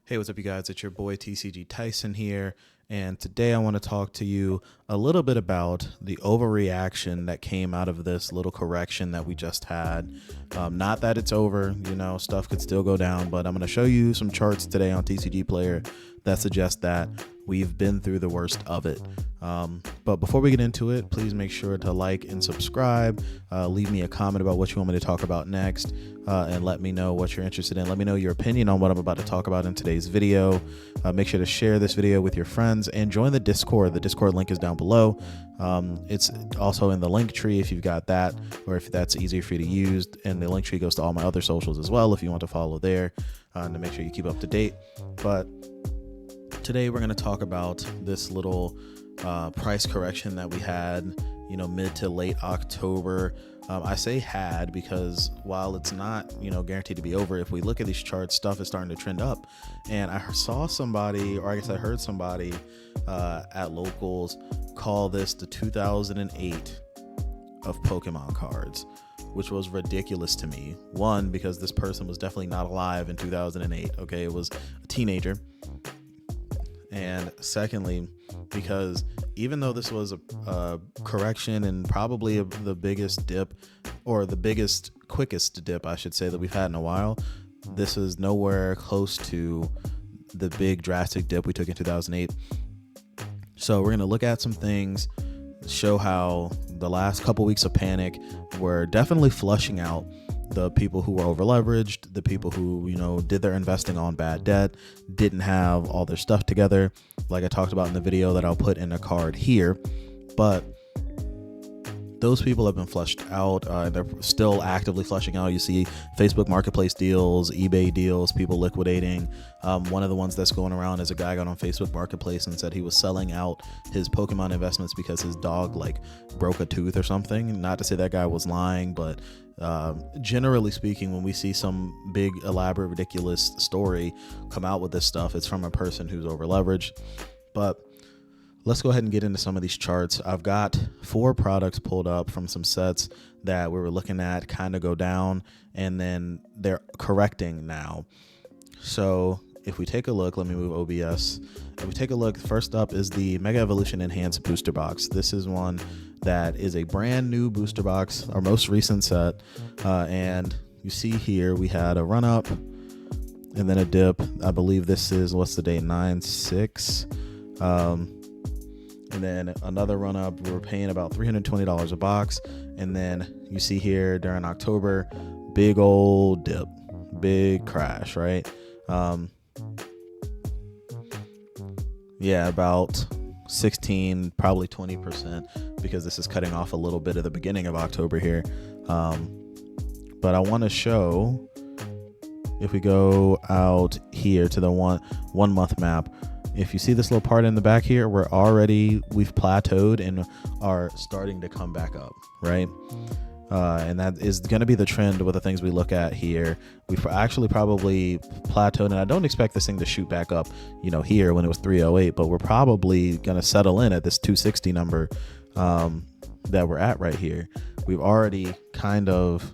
Hey, what's up, you guys? It's your boy TCG Tyson here, and today I want to talk to you a little bit about the overreaction that came out of this little correction that we just had. Not that it's over, stuff could still go down, but I'm going to show you some charts today on TCG Player that suggest that we've been through the worst of it. But before we get into it, please make sure to like and subscribe. Leave me a comment about what you want me to talk about next, and let me know what you're interested in. Let me know your opinion on what I'm about to talk about in today's video. Make sure to share this video with your friends and join the Discord. The Discord link is down below. It's also in the link tree if you've got that, or if that's easier for you to use. And the link tree goes to all my other socials as well if you want to follow there, to make sure you keep up to date. But today we're going to talk about this little price correction that we had, mid to late October. I say had because while it's not, guaranteed to be over, if we look at these charts, stuff is starting to trend up. And I saw somebody, or I guess I heard somebody at locals call this the 2008 of Pokemon cards, which was ridiculous to me. One, because this person was definitely not alive in 2008. Okay, it was a teenager. And secondly, because even though this was a correction and probably the biggest dip, or the quickest dip, I should say, that we've had in a while, this is nowhere close to the big drastic dip we took in 2008. So we're going to look at some things, show how the last couple weeks of panic were definitely flushing out the people who were over leveraged, the people who, did their investing on bad debt, didn't have all their stuff together, like I talked about in the video that I'll put in a card here. But those people have been flushed out. They're still actively flushing out. You see Facebook Marketplace deals, eBay deals, people liquidating. One of the ones that's going around is a guy got on Facebook Marketplace and said he was selling out his Pokemon investments because his dog broke a tooth or something. Not to say that guy was lying, but generally speaking, when we see some big, elaborate, ridiculous story come out with this stuff, it's from a person who's over leveraged. But let's go ahead and get into some of these charts. I've got 4 products pulled up from some sets that we were looking at kind of go down, and then they're correcting now. So if we take a look, let me move OBS. If we take a look, first up is the Mega Evolution Enhanced Booster Box. This is one that is a brand new booster box, our most recent set. And you see here we had a run up and then a dip. I believe this is, what's the date, 9/6. And then another run up. We were paying about $320 a box. And then you see here during October, big old dip, big crash, right? About 16, probably 20%, because this is cutting off a little bit at the beginning of October here. But I want to show, if we go out here to the one month map, if you see this little part in the back here, we've plateaued and are starting to come back up, right? And that is going to be the trend with the things we look at here. We've actually probably plateaued, and I don't expect this thing to shoot back up, here when it was 308, but we're probably going to settle in at this 260 number that we're at right here. We've already kind of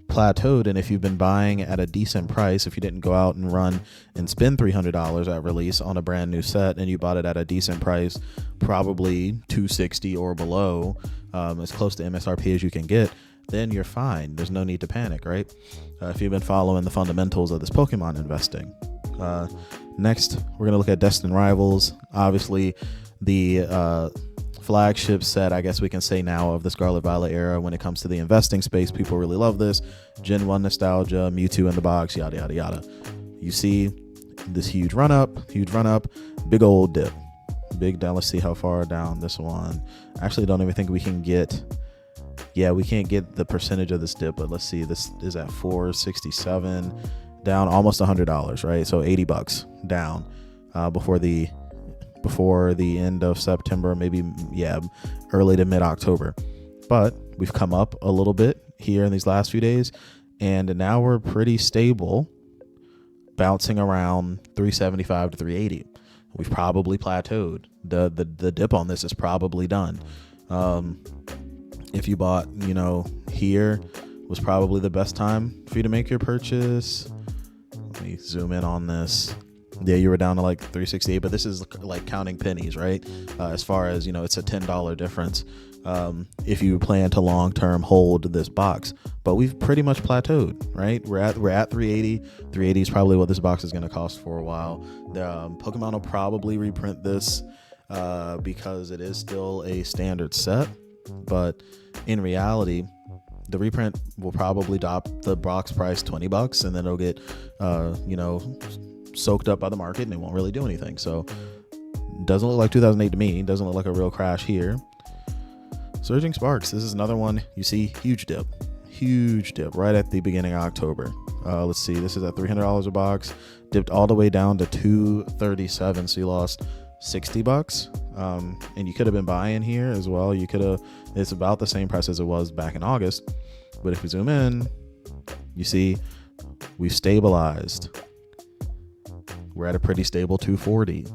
plateaued, and if you've been buying at a decent price, if you didn't go out and run and spend $300 at release on a brand new set and you bought it at a decent price, probably 260 or below, as close to MSRP as you can get, then you're fine. There's no need to panic, right? If you've been following the fundamentals of this Pokemon investing. Next, we're going to look at Destined Rivals. Obviously, the flagship set, I guess we can say now, of the Scarlet Violet era when it comes to the investing space. People really love this. Gen 1 nostalgia, Mewtwo in the box, yada, yada, yada. You see this huge run up, big old dip. Big down. Let's see how far down this one. Actually, don't even think we can get. Yeah, we can't get the percentage of this dip, but let's see. This is at 467, down almost $100, right? So $80 down before the end of September, maybe, early to mid-October. But we've come up a little bit here in these last few days, and now we're pretty stable, bouncing around 375 to 380. We've probably plateaued. The dip on this is probably done. If you bought, here was probably the best time for you to make your purchase. Let me zoom in on this. Yeah, you were down to like 368, but this is like counting pennies, right? As far as, it's a $10 difference if you plan to long-term hold this box. But we've pretty much plateaued, right? We're at 380. 380 is probably what this box is going to cost for a while. Pokemon will probably reprint this because it is still a standard set, but in reality, the reprint will probably drop the box price $20, and then it'll get soaked up by the market, and it won't really do anything. So doesn't look like 2008 to me. Doesn't look like a real crash here. Surging Sparks, this is another one. You see, huge dip right at the beginning of October. Let's see, this is at $300 a box, dipped all the way down to $237, so you lost $60. And you could have been buying here as well. It's about the same price as it was back in August, but if we zoom in, you see we've stabilized. We're at a pretty stable 240.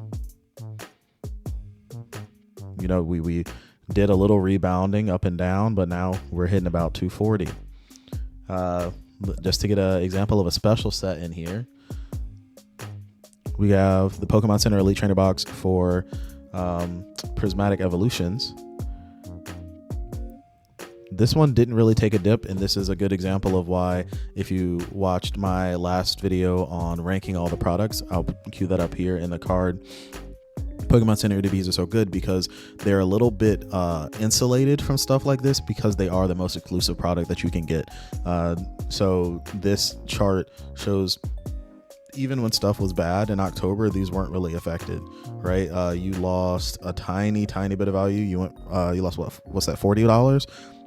We did a little rebounding up and down, but now we're hitting about 240. Just to get an example of a special set in here, we have the Pokemon Center Elite Trainer box for Prismatic Evolutions. This one didn't really take a dip, and this is a good example of why, if you watched my last video on ranking all the products, I'll cue that up here in the card. Pokemon Center ETBs are so good because they're a little bit insulated from stuff like this because they are the most exclusive product that you can get. So this chart shows even when stuff was bad in October, these weren't really affected, right? You lost a tiny bit of value. You lost what's that, $40?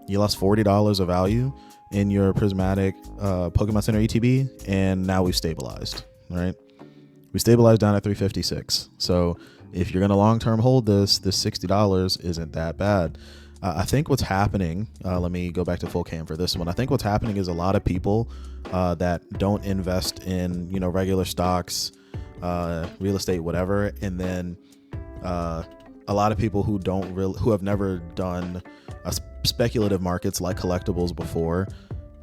You lost $40 of value in your Prismatic Pokemon Center ETB, and now we've stabilized, right? We stabilized down at 356. So if you're going to long-term hold this $60 isn't that bad. I think what's happening, let me go back to full cam for this one. I think what's happening is a lot of people that don't invest in, regular stocks, real estate, whatever. And then a lot of people who have never done speculative markets like collectibles before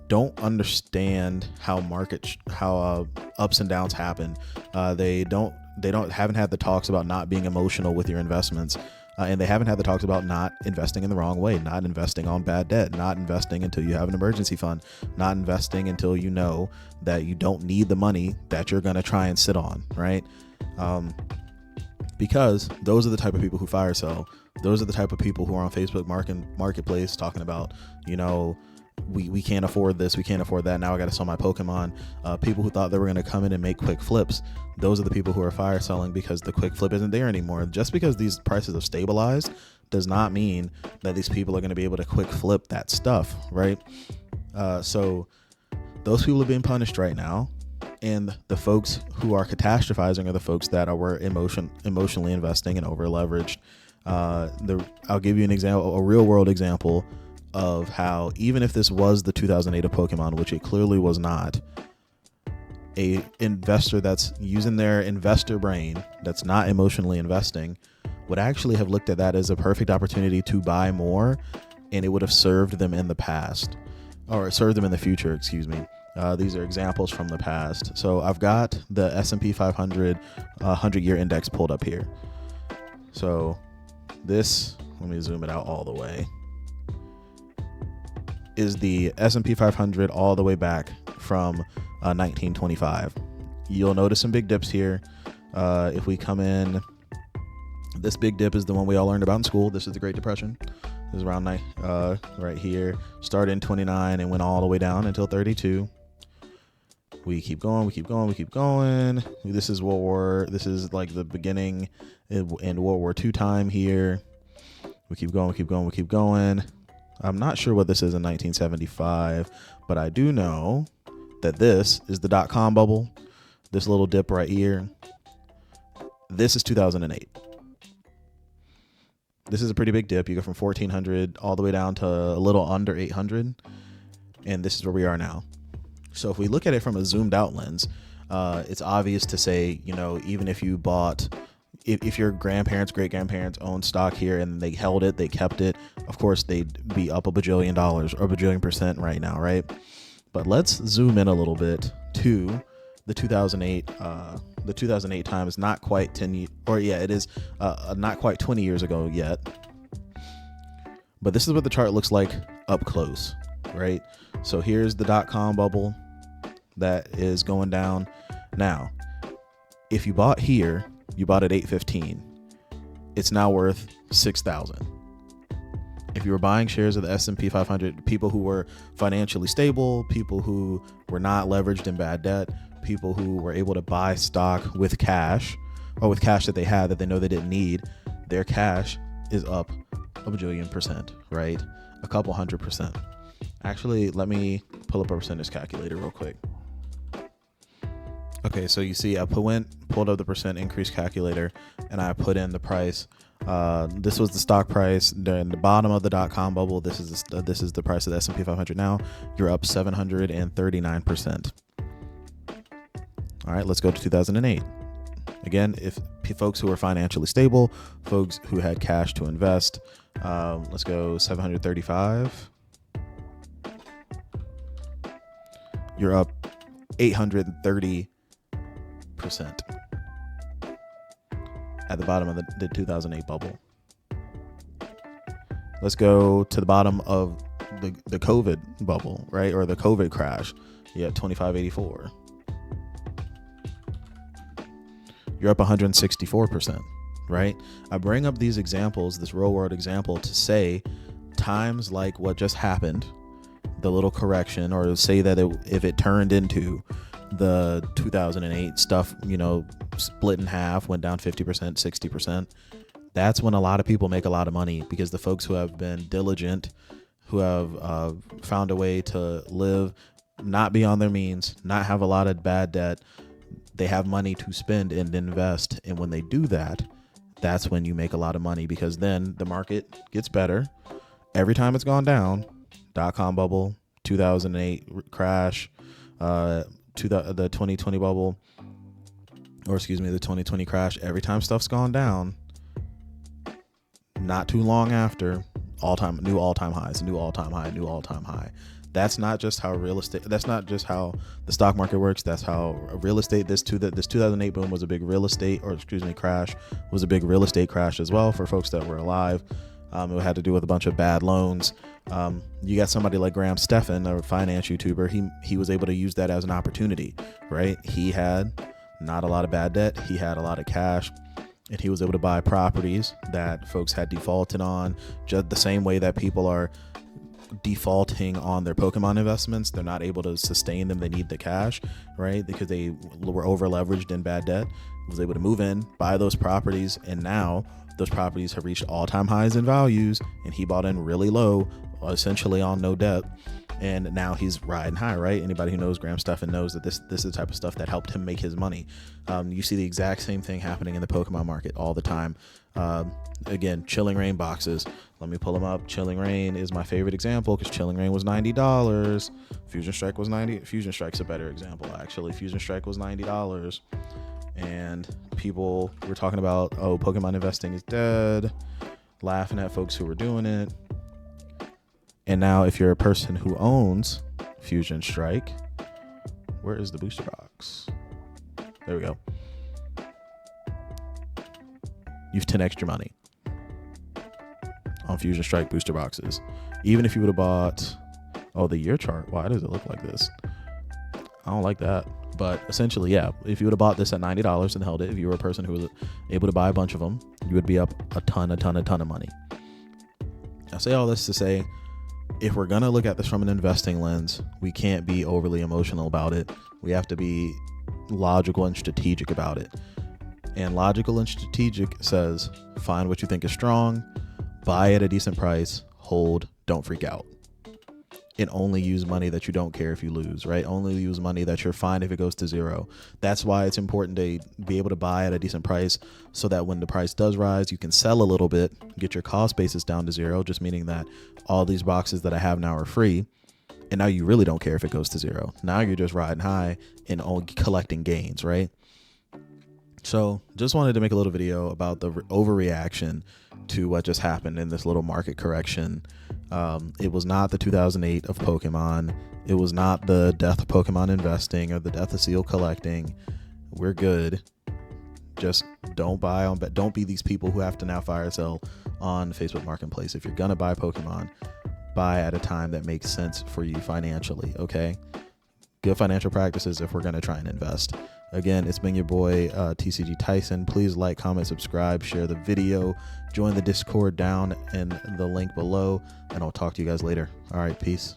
don't understand how ups and downs happen. They haven't had the talks about not being emotional with your investments, and they haven't had the talks about not investing in the wrong way, not investing on bad debt, not investing until you have an emergency fund, not investing until you know that you don't need the money that you're going to try and sit on, right? Because those are the type of people who fire sell. Those are the type of people who are on Facebook marketplace talking about, we can't afford this, we can't afford that, now I got to sell my Pokemon. People who thought they were going to come in and make quick flips, those are the people who are fire selling because the quick flip isn't there anymore. Just because these prices have stabilized does not mean that these people are going to be able to quick flip that stuff, right? So those people are being punished right now, and the folks who are catastrophizing are the folks that were emotionally investing and over leveraged. I'll give you an example, a real world example of how, even if this was the 2008 of Pokemon, which it clearly was not, a investor that's using their investor brain, that's not emotionally investing, would actually have looked at that as a perfect opportunity to buy more, and it would have served them in the past, or served them in the future, excuse me. These are examples from the past. So I've got the S&P 500 100-year index pulled up here. So this, let me zoom it out all the way, is the S&P 500 all the way back from 1925. You'll notice some big dips here. If we come in, this big dip is the one we all learned about in school. This is the Great Depression. This is around right here. Started in 29 and went all the way down until 32. We keep going, we keep going, we keep going. This is this is like the beginning in World War II time here. We keep going, we keep going, we keep going. I'm not sure what this is in 1975, but I do know that this is the .com bubble. This little dip right here. This is 2008. This is a pretty big dip. You go from 1400 all the way down to a little under 800. And this is where we are now. So if we look at it from a zoomed out lens, it's obvious to say, even if you bought, if your grandparents, great grandparents owned stock here and they held it, they kept it, of course they'd be up $1 bajillion or $1 bajillion % right now, right? But let's zoom in a little bit to the 2008 time is not quite 10, or yeah, it is not quite 20 years ago yet. But this is what the chart looks like up close, right? So here's the .com bubble that is going down. Now, if you bought here, you bought at 815, it's now worth 6,000. If you were buying shares of the S&P 500, people who were financially stable, people who were not leveraged in bad debt, people who were able to buy stock with cash, or with cash that they had that they know they didn't need, their cash is up a bajillion %, right? A couple 100%. Actually, let me pull up a percentage calculator real quick. Okay, so you see I pulled up the percent increase calculator, and I put in the price. This was the stock price during the bottom of the .com bubble. This is the price of the S&P 500 now. You're up 739%. All right, let's go to 2008. Again, if folks who are financially stable, folks who had cash to invest, let's go 735. You're up 830% at the bottom of the 2008 bubble. Let's go to the bottom of the COVID bubble, right? Or the COVID crash. You're at 2584. You're up 164%, right? I bring up these examples, this real world example, to say times like what just happened, the little correction, or say that if it turned into the 2008 stuff, split in half, went down 50%, 60%, that's when a lot of people make a lot of money, because the folks who have been diligent, who have found a way to live not beyond their means, not have a lot of bad debt, they have money to spend and invest. And when they do that, that's when you make a lot of money, because then the market gets better. Every time it's gone down, .com bubble, 2008 crash, the 2020 bubble, or excuse me, the 2020 crash, every time stuff's gone down, not too long after, new all-time highs, new all-time high, new all-time high. That's not just how that's not just how the stock market works. That's how real estate, this 2008 boom was a big real estate, crash was a big real estate crash as well for folks that were alive. It had to do with a bunch of bad loans. You got somebody like Graham Stephan, a finance YouTuber. He was able to use that as an opportunity, right? He had not a lot of bad debt. He had a lot of cash, and he was able to buy properties that folks had defaulted on, just the same way that people are defaulting on their Pokemon investments. They're not able to sustain them. They need the cash, right? Because they were over leveraged in bad debt. Was able to move in, buy those properties, and now those properties have reached all-time highs in values, and he bought in really low, essentially on no debt, and now he's riding high, right? Anybody who knows Graham Stephan knows that this is the type of stuff that helped him make his money. You see the exact same thing happening in the Pokemon market all the time. Again, Chilling Reign boxes. Let me pull them up. Chilling Reign is my favorite example because Chilling Reign was $90. Fusion Strike was $90. Fusion Strike's a better example, actually. Fusion Strike was $90. And people were talking about, oh, Pokemon investing is dead, laughing at folks who were doing it. And now if you're a person who owns Fusion Strike, where is the booster box? There we go. You've 10x your money on Fusion Strike booster boxes. Even if you would have bought, the year chart. Why does it look like this? I don't like that. But essentially, yeah, if you would have bought this at $90 and held it, if you were a person who was able to buy a bunch of them, you would be up a ton of money. I say all this to say, if we're going to look at this from an investing lens, we can't be overly emotional about it. We have to be logical and strategic about it. And logical and strategic says, find what you think is strong, buy at a decent price, hold, don't freak out. And only use money that you don't care if you lose, right? Only use money that you're fine if it goes to zero. That's why it's important to be able to buy at a decent price so that when the price does rise, you can sell a little bit, get your cost basis down to zero, just meaning that all these boxes that I have now are free. And now you really don't care if it goes to zero. Now you're just riding high and collecting gains, right? So just wanted to make a little video about the overreaction to what just happened in this little market correction. It was not the 2008 of Pokemon. It was not the death of Pokemon investing or the death of seal collecting. We're good. Just don't buy on, but don't be these people who have to now fire sell on Facebook Marketplace. If you're gonna buy Pokemon, buy at a time that makes sense for you financially. Okay, good financial practices if we're gonna try and invest. Again, it's been your boy TCG Tyson. Please like, comment, subscribe, share the video, join the Discord down in the link below, and I'll talk to you guys later. All right, peace.